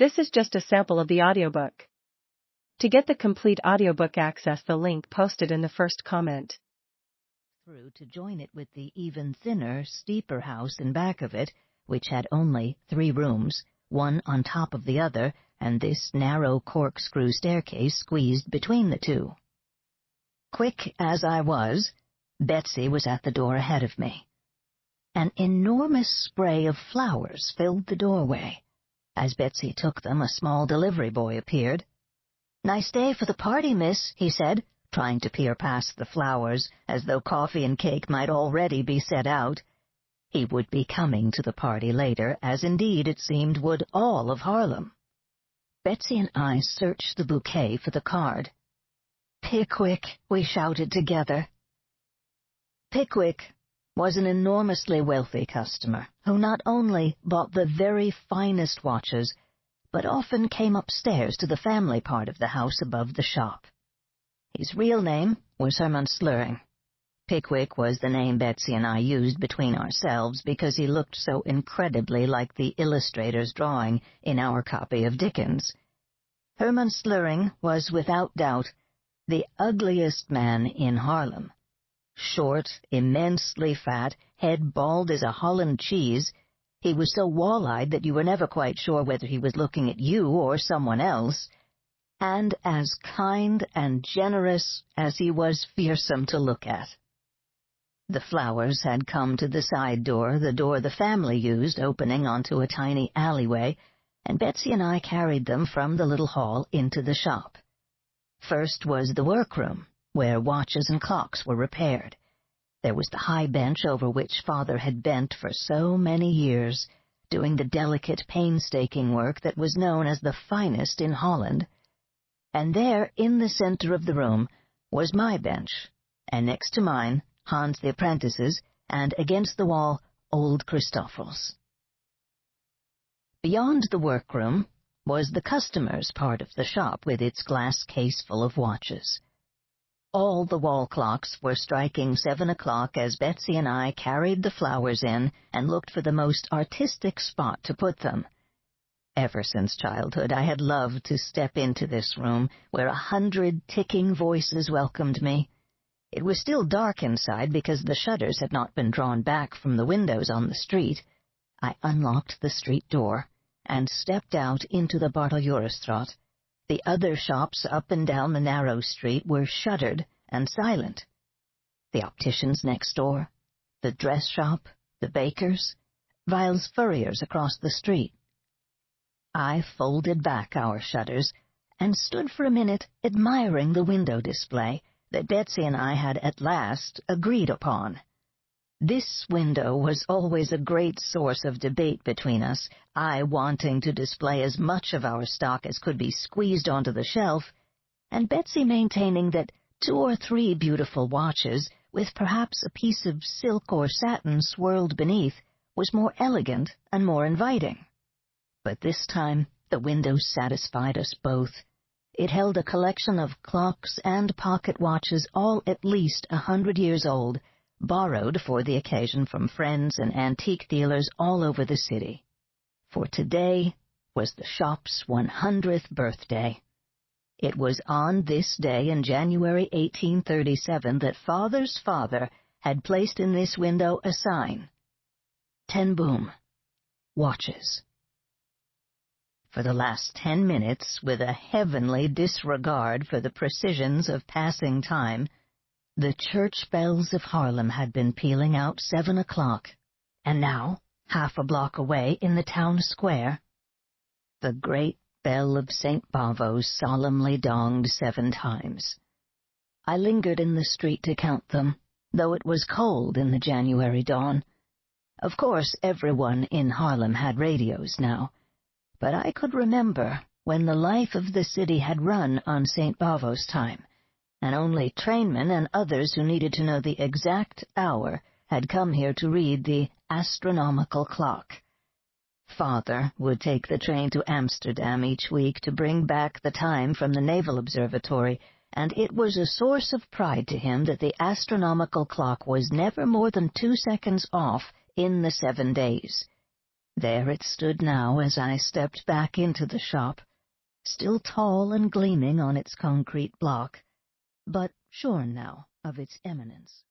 This is just a sample of the audiobook. To get the complete audiobook, access the link posted in the first comment. Through to join it with the even thinner, steeper house in back of it, which had only 3 rooms, one on top of the other, and this narrow corkscrew staircase squeezed between the two. Quick as I was, Betsy was at the door ahead of me. An enormous spray of flowers filled the doorway. As Betsy took them, a small delivery boy appeared. "Nice day for the party, miss," he said, trying to peer past the flowers, as though coffee and cake might already be set out. He would be coming to the party later, as indeed it seemed would all of Harlem. Betsy and I searched the bouquet for the card. "Pickwick," we shouted together. Pickwick was an enormously wealthy customer who not only bought the very finest watches, but often came upstairs to the family part of the house above the shop. His real name was Herman Slurring. Pickwick was the name Betsy and I used between ourselves because he looked so incredibly like the illustrator's drawing in our copy of Dickens. Herman Slurring was without doubt the ugliest man in Harlem. Short, immensely fat, head bald as a Holland cheese, he was so wall-eyed that you were never quite sure whether he was looking at you or someone else, and as kind and generous as he was fearsome to look at. The flowers had come to the side door, the door the family used, opening onto a tiny alleyway, and Betsy and I carried them from the little hall into the shop. First was the workroom, where watches and clocks were repaired. There was the high bench over which Father had bent for so many years, doing the delicate, painstaking work that was known as the finest in Holland. And there, in the center of the room, was my bench, and next to mine, Hans the apprentice's, and against the wall, old Christopher's. Beyond the workroom was the customers' part of the shop with its glass case full of watches. All the wall clocks were striking 7 o'clock as Betsy and I carried the flowers in and looked for the most artistic spot to put them. Ever since childhood, I had loved to step into this room where 100 ticking voices welcomed me. It was still dark inside because the shutters had not been drawn back from the windows on the street. I unlocked the street door and stepped out into the Barteljurenstraat. The other shops up and down the narrow street were shuttered and silent. The opticians next door, the dress shop, the baker's, Weil's furriers across the street. I folded back our shutters and stood for a minute admiring the window display that Betsy and I had at last agreed upon. This window was always a great source of debate between us, I wanting to display as much of our stock as could be squeezed onto the shelf, and Betsy maintaining that 2 or 3 beautiful watches, with perhaps a piece of silk or satin swirled beneath, was more elegant and more inviting. But this time the window satisfied us both. It held a collection of clocks and pocket watches, all at least 100 years old, borrowed for the occasion from friends and antique dealers all over the city. For today was the shop's 100th birthday. It was on this day in January 1837 that Father's father had placed in this window a sign, "Ten Boom, Watches." For the last 10 minutes, with a heavenly disregard for the precisions of passing time, the church bells of Harlem had been pealing out 7 o'clock, and now, half a block away in the town square, the great bell of St. Bavo's solemnly donged 7 times. I lingered in the street to count them, though it was cold in the January dawn. Of course, everyone in Harlem had radios now, but I could remember when the life of the city had run on St. Bavo's time, and only trainmen and others who needed to know the exact hour had come here to read the astronomical clock. Father would take the train to Amsterdam each week to bring back the time from the Naval Observatory, and it was a source of pride to him that the astronomical clock was never more than 2 seconds off in the 7 days. There it stood now as I stepped back into the shop, still tall and gleaming on its concrete block, but shorn now of its eminence.